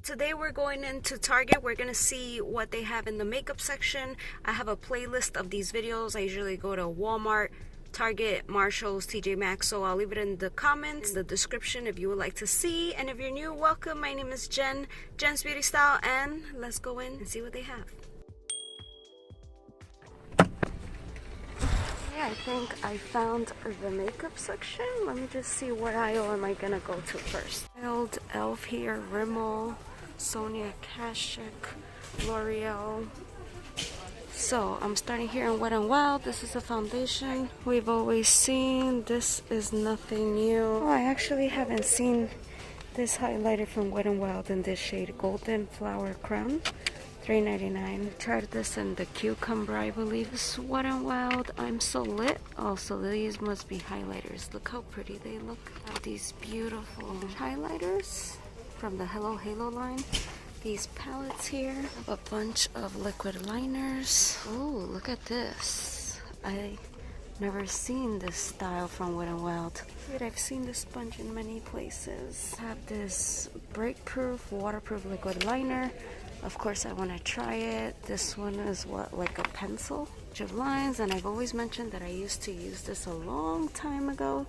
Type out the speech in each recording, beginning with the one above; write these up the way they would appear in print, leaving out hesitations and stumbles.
Today we're going into Target. We're gonna see what they have in the makeup section. I have a playlist of these videos. I usually go to Walmart, Target, Marshalls, TJ Maxx, so I'll leave it in the comments, the description if you would like to see. And if you're new, welcome. My name is Jenz BeautyStyle, and let's go in and see what they have. Yeah, I think I found the makeup section. Let me just see what aisle am I gonna go to first. Elf here, Rimmel, Sonia Kashuk, L'Oreal. So I'm starting here in Wet n Wild. This is a foundation we've always seen. This is nothing new. Oh, I actually haven't seen this highlighter from Wet n Wild in this shade, Golden Flower Crown, $3.99. Tried this in the cucumber, I believe. This Wet n Wild, I'm so lit. Also, these must be highlighters. Look how pretty they look. I have these beautiful highlighters from the Hello Halo line. These palettes here, a bunch of liquid liners. Oh, look at this. I never seen this style from Wet n Wild. I've seen this sponge in many places. I have this break-proof, waterproof liquid liner. Of course, I want to try it. This one is what, like a pencil? Bunch of lines, and I've always mentioned that I used to use this a long time ago.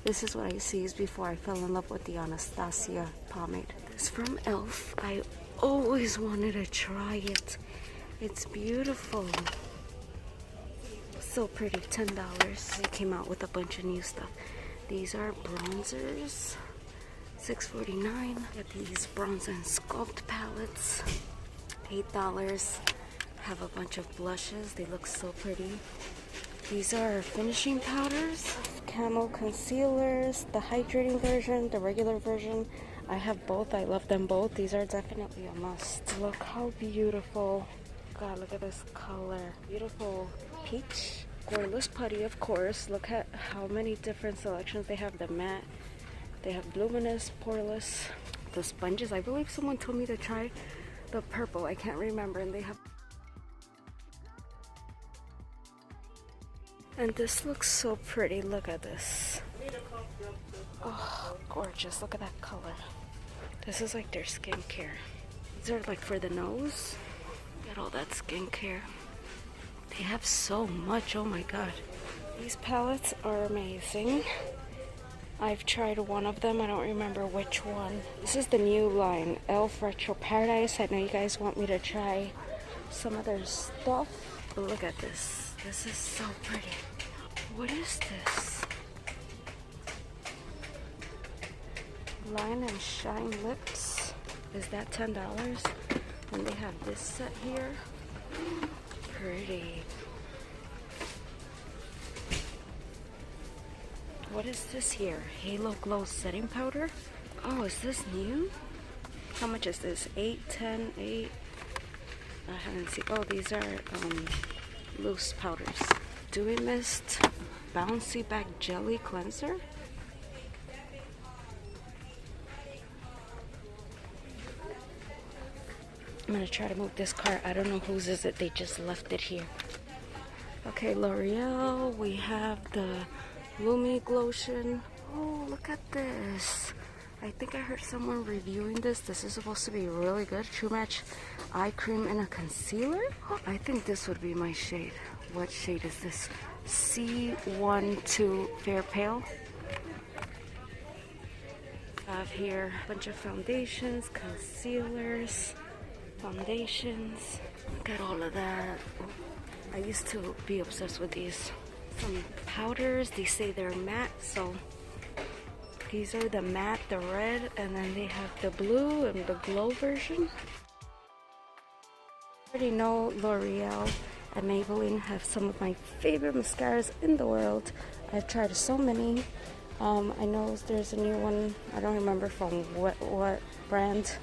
This is what I used to use before I fell in love with the Anastasia pomade. This from Elf. I always wanted to try it. It's beautiful. So pretty, $10. They came out with a bunch of new stuff. These are bronzers, $6.49. Got these bronze and sculpt palettes, $8. Have a bunch of blushes. They look so pretty. These are finishing powders, camo concealers, the hydrating version, the regular version. I have both. I love them both. These are definitely a must. Look how beautiful. God, look at this color. Beautiful peach. Gorgeous putty, of course. Look at how many different selections they have. The matte, they have luminous, poreless. The sponges, I believe someone told me to try the purple. I can't remember. And they have... And this looks so pretty. Look at this. Oh, gorgeous. Look at that color. This is like their skincare. These are like for the nose. Get all that skincare. They have so much. Oh my god. These palettes are amazing. I've tried one of them. I don't remember which one. This is the new line, Elf Retro Paradise. I know you guys want me to try some of their stuff. But look at this. This is so pretty. What is this? Line and Shine Lips. Is that $10? And they have this set here. Pretty. What is this here? Halo Glow Setting Powder. Oh, is this new? How much is this? 8, 10, 8. I haven't seen. Oh, these are loose powders. Dewy Mist Bouncy Back Jelly Cleanser. I'm gonna try to move this cart. I don't know whose is it. They just left it here. Okay, L'Oreal. We have the Lumi Glotion. Oh, look at this. I think I heard someone reviewing this. This is supposed to be really good. True Match Eye Cream and a Concealer. Oh, I think this would be my shade. What shade is this? C12 Fair Pale. I have here a bunch of foundations, concealers, foundations. Look at all of that. I used to be obsessed with these. Some powders. They say they're matte, so these are the matte, the red, and then they have the blue and the glow version. I already know L'Oreal and Maybelline have some of my favorite mascaras in the world. I've tried so many. I know there's a new one. I don't remember from what brand.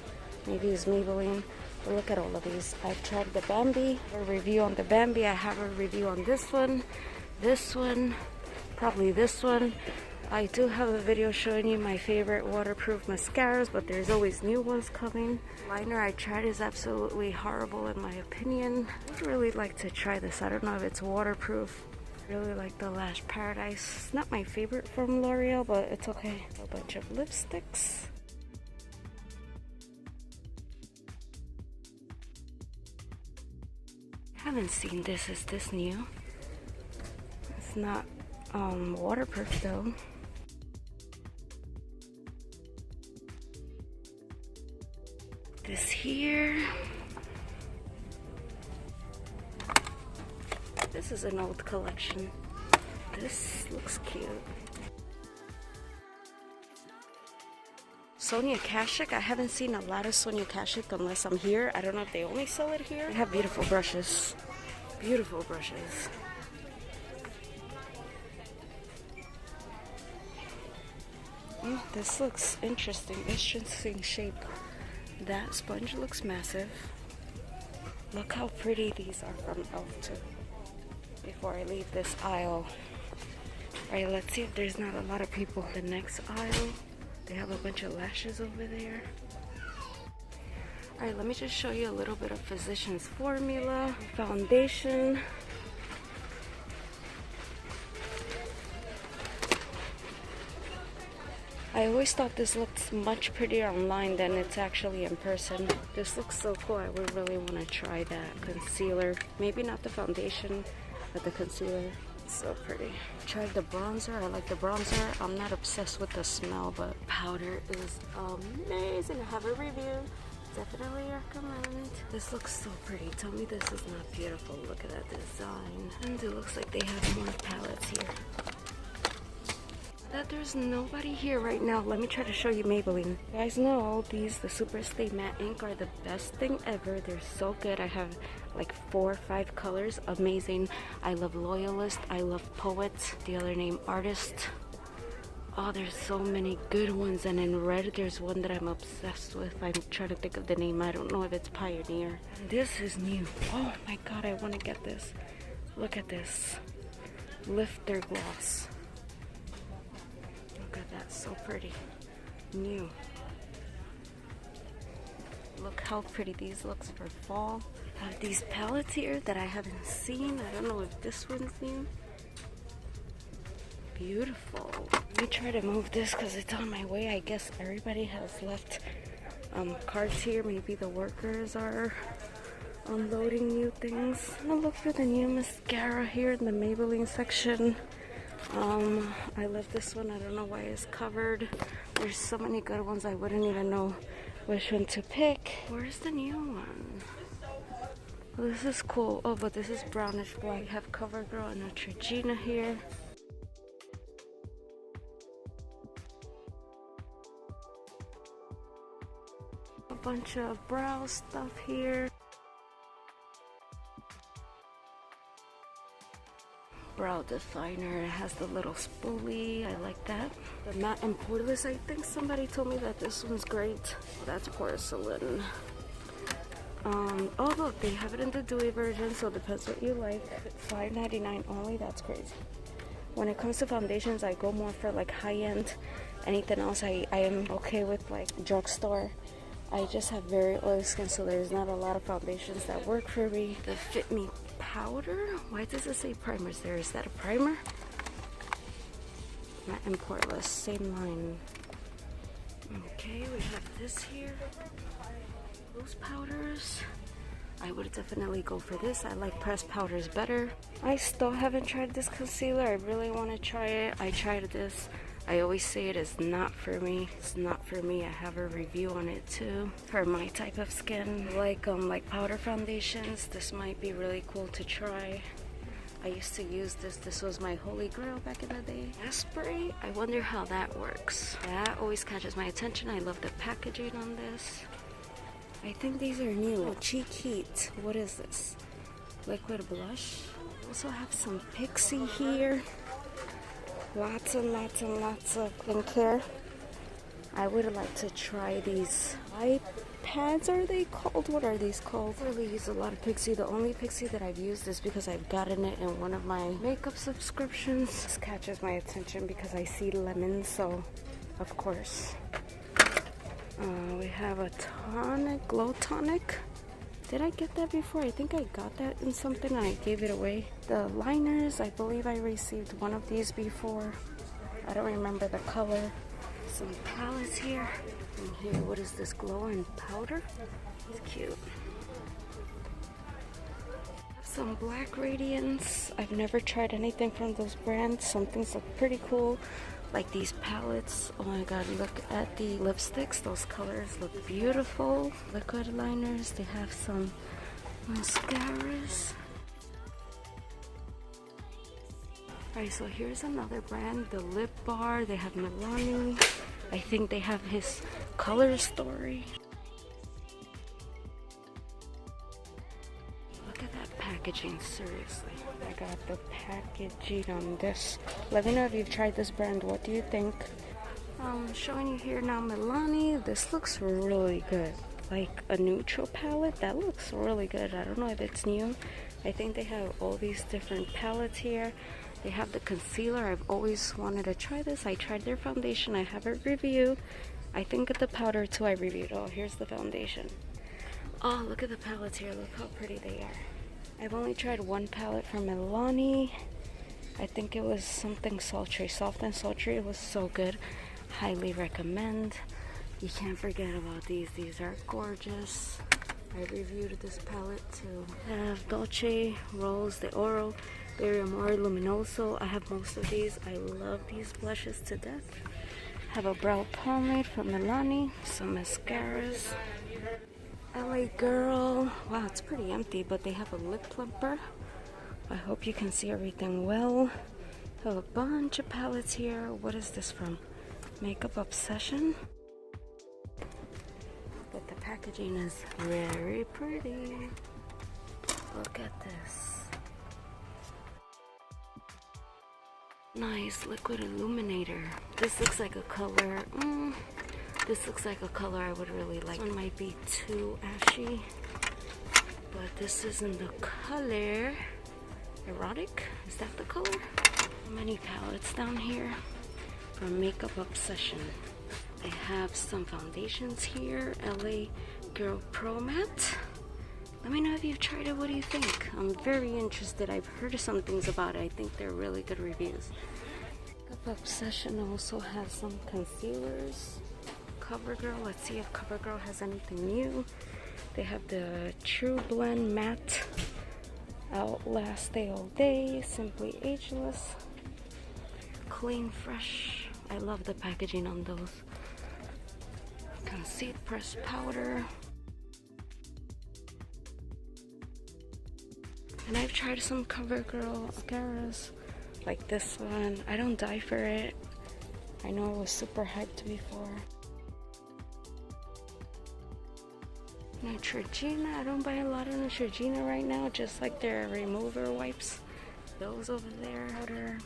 Maybe it's Maybelline. But look at all of these. I've tried the Bambi. A review on the Bambi. I have a review on this one, probably this one. I do have a video showing you my favorite waterproof mascaras, but there's always new ones coming. Liner I tried is absolutely horrible in my opinion. I'd really like to try this. I don't know if it's waterproof. I really like the Lash Paradise. It's not my favorite from L'Oreal, but it's okay. A bunch of lipsticks. Haven't seen this. Is this new? It's not waterproof though. This here. This is an old collection. This looks cute. Sonia Kashuk. I haven't seen a lot of Sonia Kashuk unless I'm here. I don't know if they only sell it here. They have beautiful brushes. Beautiful brushes. Oh, this looks interesting. Interesting shape. That sponge looks massive. Look how pretty these are from e.l.f. too. Before I leave this aisle. Alright, let's see if there's not a lot of people. The next aisle, they have a bunch of lashes over there. Alright, let me just show you a little bit of Physicians Formula. Foundation. I always thought this looked much prettier online than it's actually in person. This looks so cool. I would really want to try that concealer. Maybe not the foundation, but the concealer. It's so pretty. Tried the bronzer. I like the bronzer. I'm not obsessed with the smell, but powder is amazing. I have a review. Definitely recommend. This looks so pretty. Tell me this is not beautiful. Look at that design. And it looks like they have more palettes here. That there's nobody here right now. Let me try to show you Maybelline. You guys know these, the Super Stay Matte Ink, are the best thing ever. They're so good. I have like 4 or 5 colors. Amazing. I love Loyalist. I love Poet. The other name, Artist. Oh, there's so many good ones. And in red, there's one that I'm obsessed with. I'm trying to think of the name. I don't know if it's Pioneer. This is new. Oh my god, I want to get this. Look at this. Lifter Gloss. Look at that, so pretty. New. Look how pretty these looks for fall. I have these palettes here that I haven't seen. I don't know if this one's new. Beautiful. Let me try to move this because it's on my way. I guess everybody has left cards here. Maybe the workers are unloading new things. I'm gonna look for the new mascara here in the Maybelline section. I love this one. I don't know why it's covered. There's so many good ones I wouldn't even know which one to pick. Where's the new one? Oh, this is cool. Oh, but this is brownish black. I have Covergirl and Neutrogena here. A bunch of brow stuff here. Brow definer. It has the little spoolie. I like that. The matte and poreless. I think somebody told me that this one's great. That's porcelain. Oh look, they have it in the dewy version, so it depends what you like. $5.99 only. That's crazy. When it comes to foundations, I go more for like high-end. Anything else, I am okay with like drugstore. I just have very oily skin, so there's not a lot of foundations that work for me. The Fit Me powder? Why does it say primers there? Is that a primer? Matte and poreless, same line. Okay, we have this here. Those powders. I would definitely go for this. I like pressed powders better. I still haven't tried this concealer. I really want to try it. I tried this. I always say it is not for me. It's not for me. I have a review on it too. For my type of skin, like powder foundations, this might be really cool to try. I used to use this. This was my holy grail back in the day. Spray. I wonder how that works. That always catches my attention. I love the packaging on this. I think these are new. Oh, Cheek Heat. What is this? Liquid blush. Also have some Pixi here. Lots and lots and lots of skincare. I would like to try these iPads. Are they called? What are these called? I really use a lot of Pixi. The only Pixi that I've used is because I've gotten it in one of my makeup subscriptions. This catches my attention because I see lemon, so of course. We have a tonic, glow tonic. Did I get that before? I think I got that in something and I gave it away. The liners, I believe I received one of these before. I don't remember the color. Some palettes here. And here, what is this? Glow and powder? It's cute. Some black radiance. I've never tried anything from those brands. Some things look pretty cool, like these palettes. Oh my god, look at the lipsticks. Those colors look beautiful. Liquid liners. They have some mascaras. Alright, so here's another brand, the lip bar. They have Milani. I think they have his color story. Look at that packaging, seriously. I got the packaging on this. Let me know if you've tried this brand. What do you think? Showing you here now Milani. This looks really good. Like a neutral palette. That looks really good. I don't know if it's new. I think they have all these different palettes here. They have the concealer. I've always wanted to try this. I tried their foundation. I have a review. I think the powder too I reviewed. Oh, here's the foundation. Oh, look at the palettes here. Look how pretty they are. I've only tried one palette from Milani. I think it was something sultry. Soft and sultry. It was so good. Highly recommend. You can't forget about these. These are gorgeous. I reviewed this palette too. I have Dolce Rose de Oro. Very Amore Luminoso. I have most of these. I love these blushes to death. Have a brow pomade from Milani. Some mascaras. LA Girl. Wow, it's pretty empty, but they have a lip plumper. I hope you can see everything well. Have a bunch of palettes here. What is this from? Makeup Obsession. But the packaging is very pretty. Look at this. Nice liquid illuminator. This looks like a color. This looks like a color I would really like. This one might be too ashy, but this is in the color Erotic. Is that the color? How many palettes down here from Makeup Obsession? I have some foundations here. LA Girl Pro Matte. Let me know if you've tried it. What do you think? I'm very interested. I've heard some things about it. I think they're really good reviews. Makeup Obsession also has some concealers. Covergirl. Let's see if Covergirl has anything new. They have the True Blend Matte. Outlast Stay All Day. Simply Ageless. Clean Fresh. I love the packaging on those. Conceal Pressed Powder. And I've tried some CoverGirl mascaras, like this one. I don't die for it. I know it was super hyped before. Neutrogena. I don't buy a lot of Neutrogena right now, just like their remover wipes. Those over there. Powder,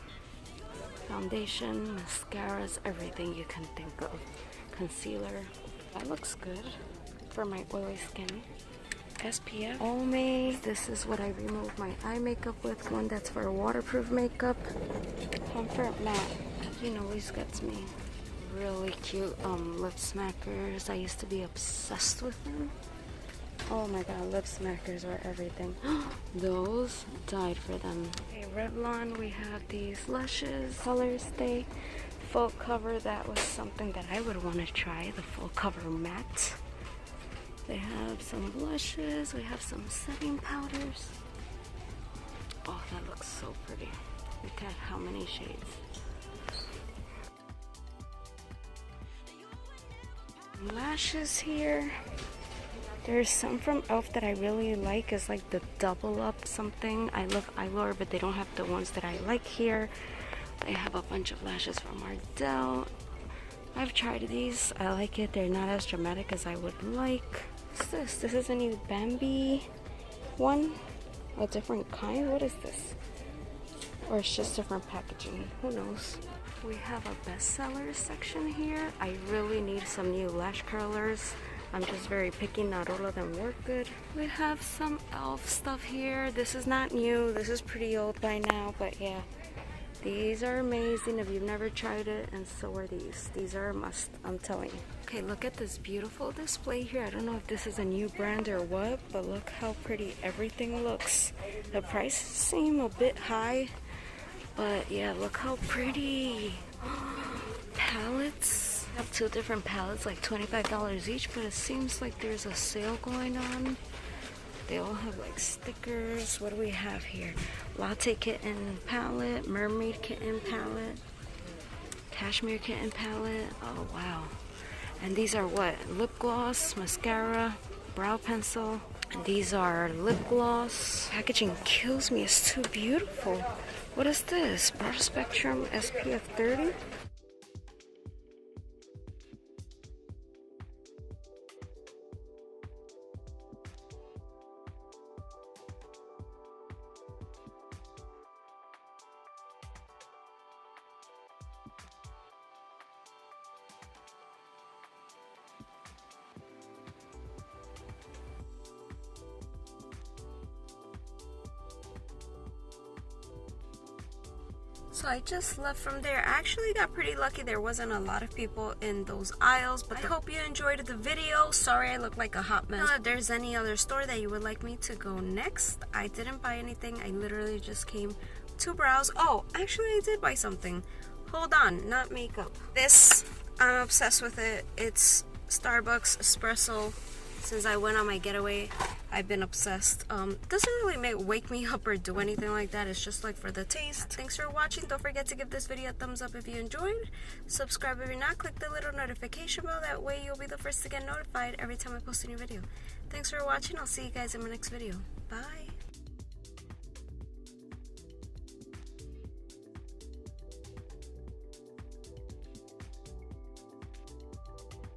foundation, mascaras, everything you can think of. Concealer. That looks good for my oily skin. SPF. Always. This is what I remove my eye makeup with. One that's for waterproof makeup. Comfort Matte. You always gets me. Really cute lip smackers. I used to be obsessed with them. Oh my god, lip smackers are everything. Those, died for them. Okay, Revlon, we have these blushes. Color Stay full cover. That was something that I would want to try. The full cover matte. They have some blushes. We have some setting powders. Oh, that looks so pretty. Look at how many shades. Lashes here. There's some from e.l.f. that I really like. It's like the double up something. I love Eyelure, but they don't have the ones that I like here. They have a bunch of lashes from Ardell. I've tried these. I like it. They're not as dramatic as I would like. What's this? This is a new Bambi one. A different kind? What is this? Or it's just different packaging. Who knows? We have a bestseller section here. I really need some new lash curlers. I'm just very picky. Not all of them work good. We have some e.l.f. stuff here. This is not new. This is pretty old by now, but yeah. These are amazing if you've never tried it, and so are these. These are a must, I'm telling you. Okay, look at this beautiful display here. I don't know if this is a new brand or what, but look how pretty everything looks. The prices seem a bit high, but yeah, look how pretty. Palettes. I have two different palettes, like $25 each, but it seems like there's a sale going on. They all have like stickers. What do we have here? Latte kitten palette, mermaid kitten palette, cashmere kitten palette. Oh wow. And these are what? Lip gloss, mascara, brow pencil. And these are lip gloss. Packaging kills me. It's too beautiful. What is this? Broad Spectrum SPF 30? So I just left from there. I actually got pretty lucky. There wasn't a lot of people in those aisles, but I hope you enjoyed the video. Sorry I look like a hot mess. If there's any other store that you would like me to go next, I didn't buy anything. I literally just came to browse. Oh, actually I did buy something. Hold on, not makeup. This, I'm obsessed with it. It's Starbucks espresso. Since I went on my getaway, I've been obsessed. It doesn't really wake me up or do anything like that. It's just like for the taste. Thanks for watching. Don't forget to give this video a thumbs up if you enjoyed. Subscribe if you're not. Click the little notification bell. That way you'll be the first to get notified every time I post a new video. Thanks for watching. I'll see you guys in my next video. Bye.